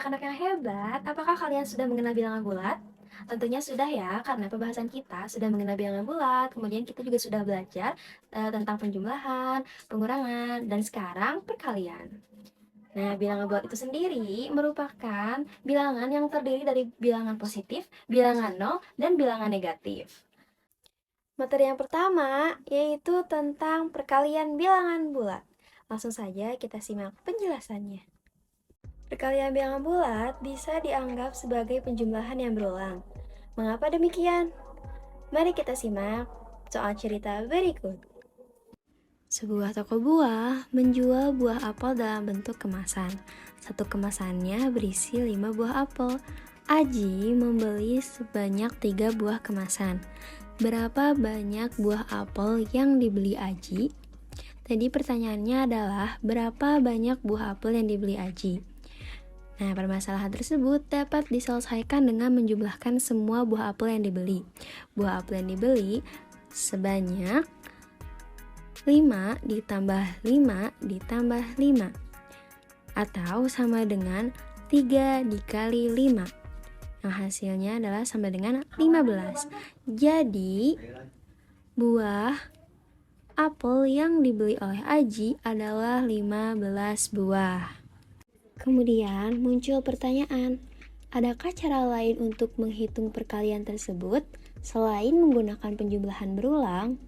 anak-anak yang hebat, apakah kalian sudah mengenal bilangan bulat? Tentunya sudah ya, karena pembahasan kita sudah mengenal bilangan bulat, kemudian kita juga sudah belajar tentang penjumlahan, pengurangan, dan sekarang perkalian. Nah, bilangan bulat itu sendiri merupakan bilangan yang terdiri dari bilangan positif, bilangan nol, dan bilangan negatif. Materi yang pertama yaitu tentang perkalian bilangan bulat. Langsung saja kita simak penjelasannya. Perkalian bilangan bulat bisa dianggap sebagai penjumlahan yang berulang. Mengapa demikian? Mari kita simak soal cerita berikut. Sebuah toko buah menjual buah apel dalam bentuk kemasan. Satu kemasannya berisi 5 buah apel. Aji membeli sebanyak 3 buah kemasan. Berapa banyak buah apel yang dibeli Aji? Tadi pertanyaannya adalah berapa banyak buah apel yang dibeli Aji? Nah, permasalahan tersebut dapat diselesaikan dengan menjumlahkan semua buah apel yang dibeli. Buah apel yang dibeli sebanyak 5 ditambah 5 ditambah 5 atau sama dengan 3 dikali 5. Yang hasilnya adalah sama dengan 15. Jadi, buah apel yang dibeli oleh Aji adalah 15 buah. Kemudian muncul pertanyaan, adakah cara lain untuk menghitung perkalian tersebut selain menggunakan penjumlahan berulang?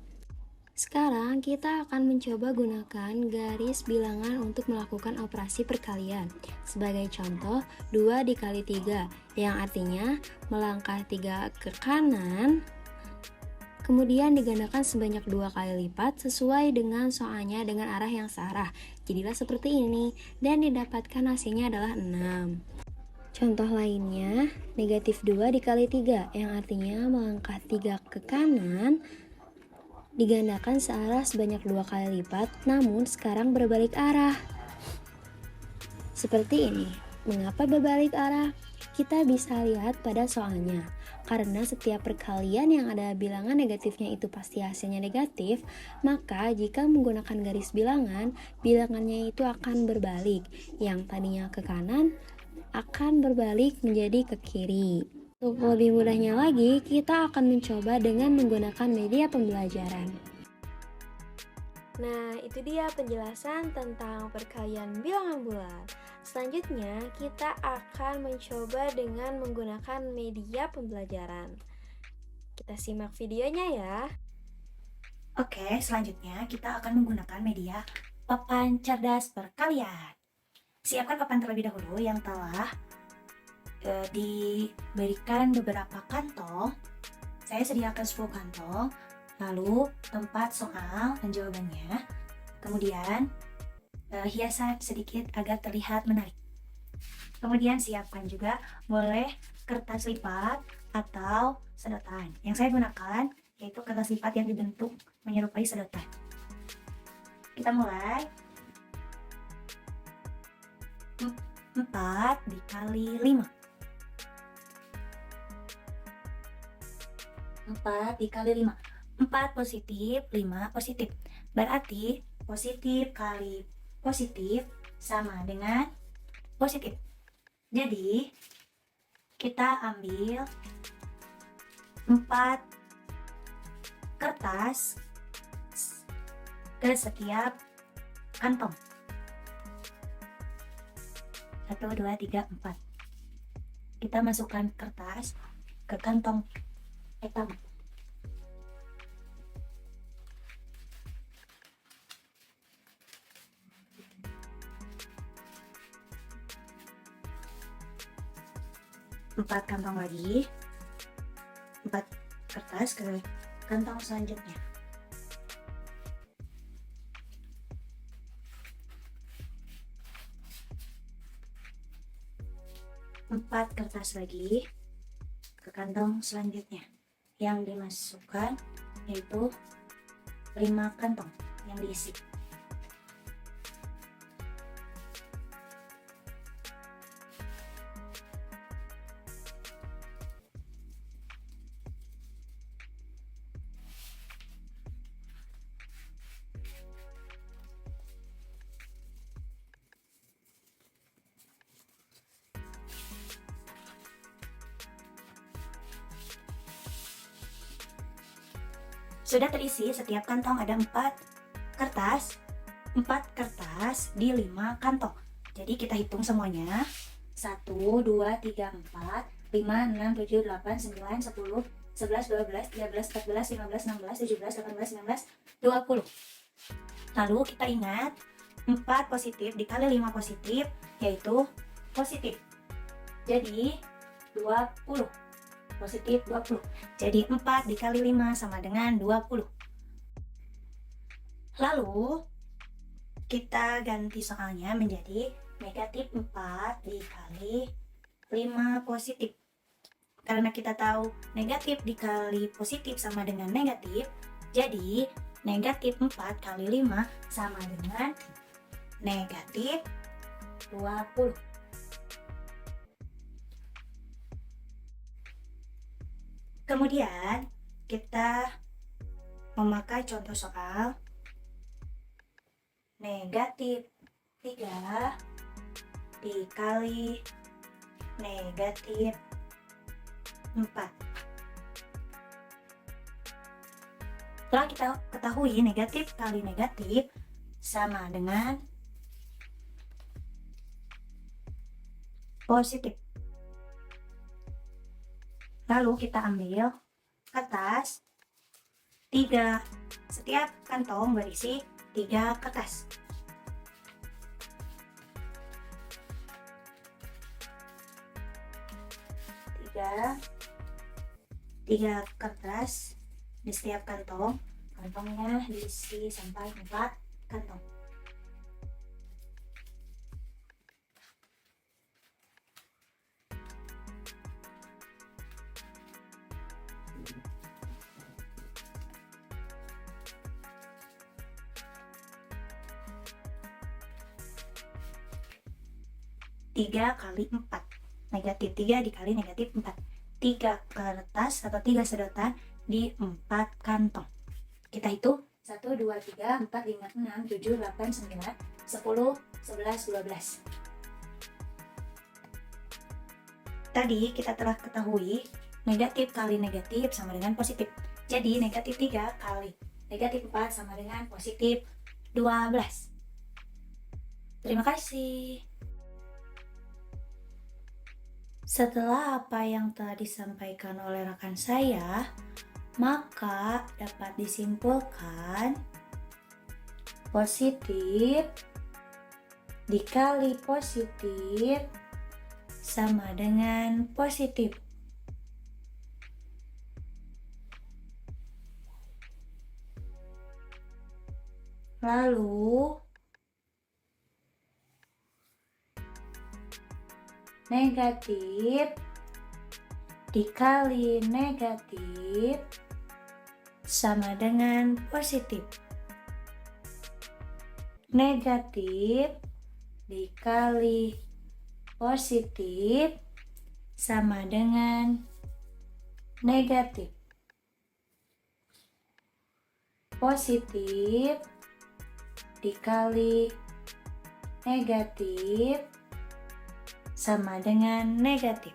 Sekarang kita akan mencoba gunakan garis bilangan untuk melakukan operasi perkalian. Sebagai contoh, 2 dikali 3, yang artinya melangkah 3 ke kanan, kemudian digandakan sebanyak 2 kali lipat sesuai dengan soalnya dengan arah yang searah. Jadilah seperti ini, dan didapatkan hasilnya adalah 6. Contoh lainnya, negatif 2 dikali 3, yang artinya melangkah 3 ke kanan, digandakan searah sebanyak 2 kali lipat, namun sekarang berbalik arah. Seperti ini. Mengapa berbalik arah? Kita bisa lihat pada soalnya. Karena setiap perkalian yang ada bilangan negatifnya itu pasti hasilnya negatif, maka jika menggunakan garis bilangan, bilangannya itu akan berbalik. Yang tadinya ke kanan akan berbalik menjadi ke kiri. Untuk lebih mudahnya lagi, kita akan mencoba dengan menggunakan media pembelajaran. Nah, itu dia penjelasan tentang perkalian bilangan bulat. Selanjutnya, kita akan mencoba dengan menggunakan media pembelajaran. Kita simak videonya ya. Oke, selanjutnya kita akan menggunakan media papan cerdas perkalian. Siapkan papan terlebih dahulu yang telah diberikan beberapa kantong. Saya sediakan 10 kantong, lalu tempat soal dan jawabannya, kemudian hiasan sedikit agar terlihat menarik. Kemudian siapkan juga boleh kertas lipat atau sedotan. Yang saya gunakan yaitu kertas lipat yang dibentuk menyerupai sedotan. Kita mulai. 4 dikali 5. 4 dikali 5. 4 positif, 5 positif. Berarti positif kali positif sama dengan positif. Jadi, kita ambil 4 kertas ke setiap kantong. 1, 2, 3, 4. Kita masukkan kertas ke kantong pertama. Empat kantong lagi, 4 kertas ke kantong selanjutnya. Empat kertas lagi ke kantong selanjutnya. Yang dimasukkan yaitu 5 kantong yang diisi. Sudah terisi, setiap kantong ada 4 kertas. 4 kertas di 5 kantong. Jadi kita hitung semuanya. 1, 2, 3, 4, 5, 6, 7, 8, 9, 10, 11, 12, 13, 14, 15, 16, 17, 18, 19, 20. Lalu kita ingat 4 positif dikali 5 positif yaitu positif. Jadi 20. Positif 20. Jadi 4 dikali 5 sama dengan 20. Lalu kita ganti soalnya menjadi negatif 4 dikali 5 positif. Karena kita tahu negatif dikali positif sama dengan negatif, jadi negatif 4 kali 5 sama dengan negatif 20. Kemudian kita memakai contoh soal negatif 3 dikali negatif 4. Setelah kita ketahui negatif kali negatif sama dengan positif. Lalu kita ambil kertas 3. Setiap kantong berisi 3 kertas. Tiga kertas di setiap kantong. Kantongnya diisi sampai 4 kantong. Tiga kali 4, negatif 3 dikali negatif 4. 3 kertas atau 3 sedotan di 4 kantong. Kita hitung 1, 2, 3, 4, 5, 6, 7, 8, 9, 10, 11, 12. Tadi kita telah ketahui negatif kali negatif sama dengan positif. Jadi negatif 3 kali negatif 4 sama dengan positif 12. Terima kasih. Setelah apa yang telah disampaikan oleh rekan saya, maka dapat disimpulkan positif dikali positif sama dengan positif. Lalu negatif dikali negatif sama dengan positif. Negatif dikali positif sama dengan negatif. Positif dikali negatif sama dengan negatif.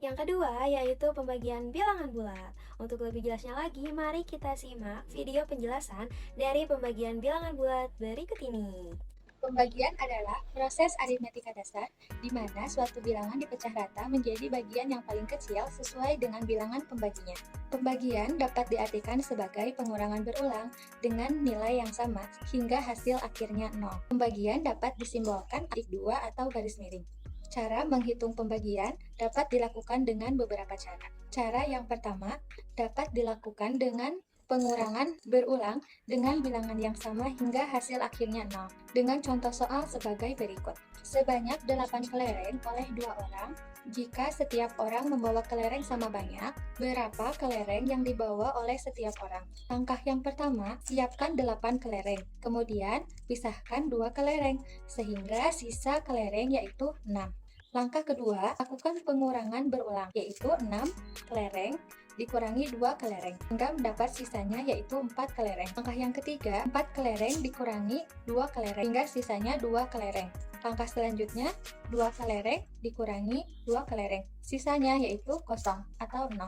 Yang kedua yaitu pembagian bilangan bulat. Untuk lebih jelasnya lagi, mari kita simak video penjelasan dari pembagian bilangan bulat berikut ini. Pembagian adalah proses aritmetika dasar di mana suatu bilangan dipecah rata menjadi bagian yang paling kecil sesuai dengan bilangan pembaginya. Pembagian dapat diartikan sebagai pengurangan berulang dengan nilai yang sama hingga hasil akhirnya 0. Pembagian dapat disimbolkan titik 2 atau garis miring. Cara menghitung pembagian dapat dilakukan dengan beberapa cara. Cara yang pertama dapat dilakukan dengan pengurangan berulang dengan bilangan yang sama hingga hasil akhirnya 0. Dengan contoh soal sebagai berikut. Sebanyak 8 kelereng oleh 2 orang. Jika setiap orang membawa kelereng sama banyak, berapa kelereng yang dibawa oleh setiap orang? Langkah yang pertama, siapkan 8 kelereng. Kemudian, pisahkan 2 kelereng, sehingga sisa kelereng yaitu 6. Langkah kedua, lakukan pengurangan berulang, yaitu 6 kelereng dikurangi 2 kelereng, hingga mendapat sisanya yaitu 4 kelereng. Langkah yang ketiga, 4 kelereng dikurangi 2 kelereng, hingga sisanya 2 kelereng. Langkah selanjutnya, 2 kelereng dikurangi 2 kelereng, sisanya yaitu kosong atau 0.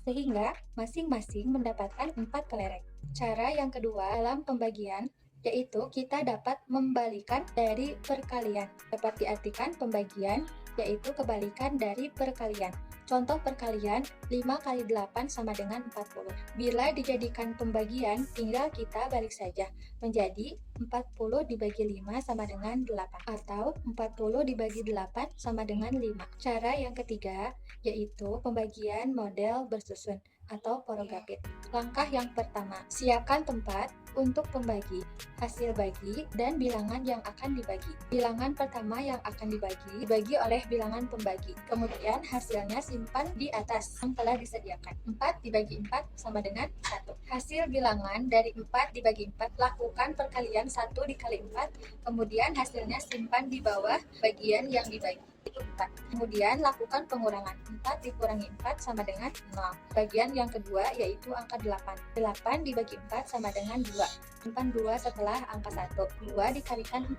sehingga masing-masing mendapatkan 4 kelereng. Cara yang kedua dalam pembagian, yaitu kita dapat membalikan dari perkalian. Dapat diartikan pembagian, yaitu kebalikan dari perkalian. Contoh perkalian, 5 kali 8 sama dengan 40. Bila dijadikan pembagian, tinggal kita balik saja, menjadi 40 dibagi 5 sama dengan 8, atau 40 dibagi 8 sama dengan 5. Cara yang ketiga, yaitu pembagian model bersusun atau porogapit. Langkah yang pertama, siapkan tempat untuk pembagi, hasil bagi, dan bilangan yang akan dibagi. Bilangan pertama yang akan dibagi oleh bilangan pembagi. Kemudian hasilnya simpan di atas yang telah disediakan. 4 dibagi 4 sama dengan 1. Hasil bilangan dari 4 dibagi 4, lakukan perkalian 1 dikali 4, kemudian hasilnya simpan di bawah bagian yang dibagi. 4. Kemudian lakukan pengurangan. 4 dikurangi 4 sama dengan 0. Bagian yang kedua yaitu angka 8. 8 dibagi 4 sama dengan 2. Simpan 2 setelah angka 1. 2 dikalikan 4.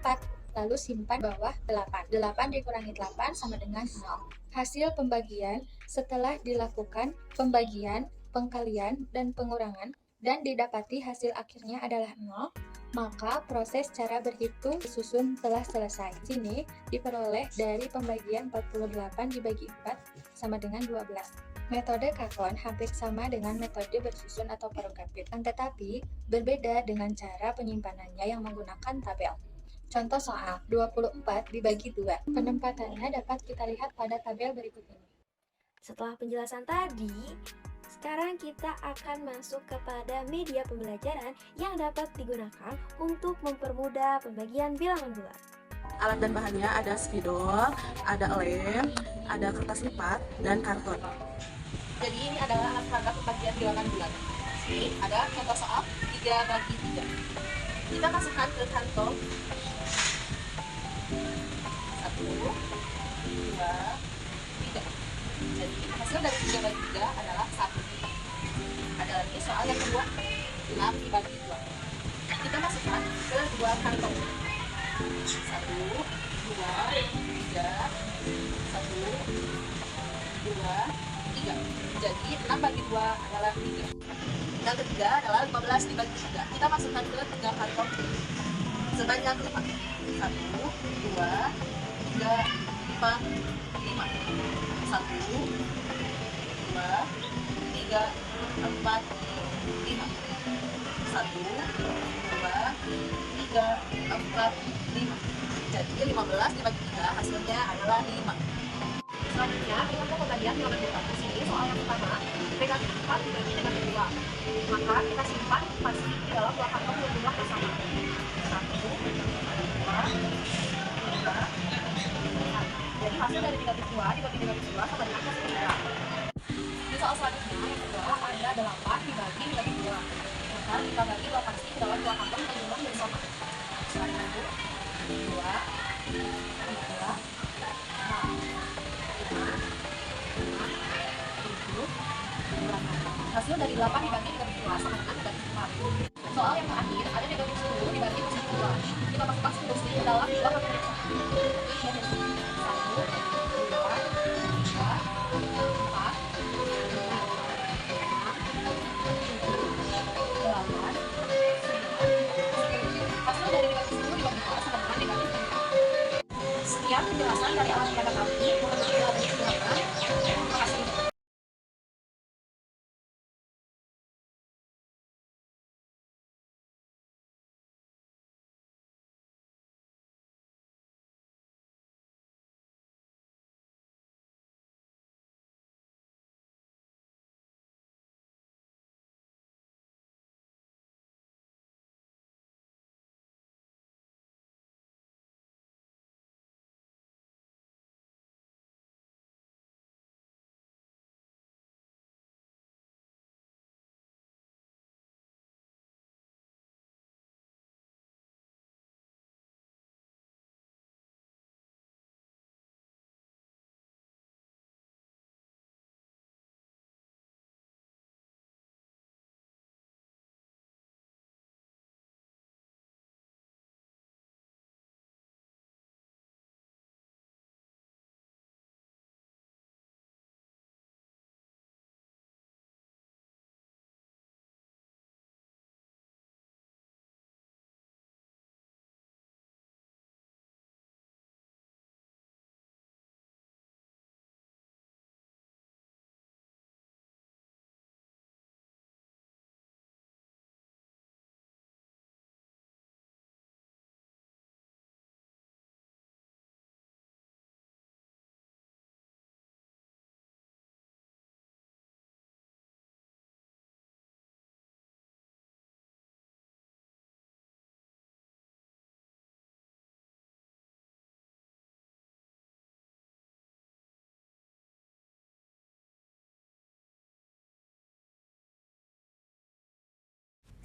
Lalu simpan bawah 8. 8 dikurangi 8 sama dengan 0. Hasil pembagian setelah dilakukan pembagian, pengkalian, dan pengurangan dan didapati hasil akhirnya adalah 0, maka proses cara berhitung susun telah selesai. Di sini diperoleh dari pembagian 48 dibagi 4 sama dengan 12. Metode kakon hampir sama dengan metode bersusun atau porogapit, tetapi berbeda dengan cara penyimpanannya yang menggunakan tabel. Contoh soal 24 dibagi 2. Penempatannya dapat kita lihat pada tabel berikut ini. Setelah penjelasan tadi, sekarang kita akan masuk kepada media pembelajaran yang dapat digunakan untuk mempermudah pembagian bilangan bulat. Alat dan bahannya ada spidol, ada lem, ada kertas lipat, dan karton. Jadi ini adalah alat perangkat pembagian bilangan bulat. Sini ada contoh soal 3 bagi 3. Kita masukkan ke kantong 1, 2, 3. Jadi hasil dari 3 bagi 3 adalah 1. Ada lagi soal yang kedua, 6 dibagi 2. Kita masukkan ke 2 kantong 1, 2, 3, 1, 2, 3. Jadi 6 bagi 2 adalah 3. Yang ketiga adalah 15 dibagi 3. Kita masukkan ke 3 kantong sebanyak 5. 1, 2, 3, 4, 5. 1, 2, 3, 4, 5. 1, 2, 3, 4, 5. Jadi 15 dibagi 3 hasilnya adalah 5. Selanjutnya kita ke pembagian bilangan bulat. Di sini soal yang pertama, negatif 4 dibagi negatif 2. Maka kita simpan pasti di dalam 2 kantong berjumlah yang sama. 1, 2, 3, 4. Jadi hasil dari negatif 2 dibagi negatif 2 sama dengan positif 2. Di soal selanjutnya yang kedua ada 8 dibagi negatif 2. Maka kita bagi 2 pasti ke dalam 2 kantong berjumlah yang sama. 1, 2, 3, 4. Hasil dari 8 dibagi negatif 2 sama dengan negatif 4. Soal yang terakhir ada negatif 10 dibagi positif 2. Kita masukkan 10 ke dalam 2 kantong yang sama. 1, 2, 3, 4, 5, 6, 7, 8, 9. Hasil dari negatif 10 dibagi 2 sama dengan negatif 5. Sekian penjelasan dari alat peraga kami. Mohon maaf bila ada kekurangan. Terima kasih.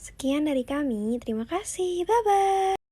Sekian dari kami, terima kasih, bye-bye.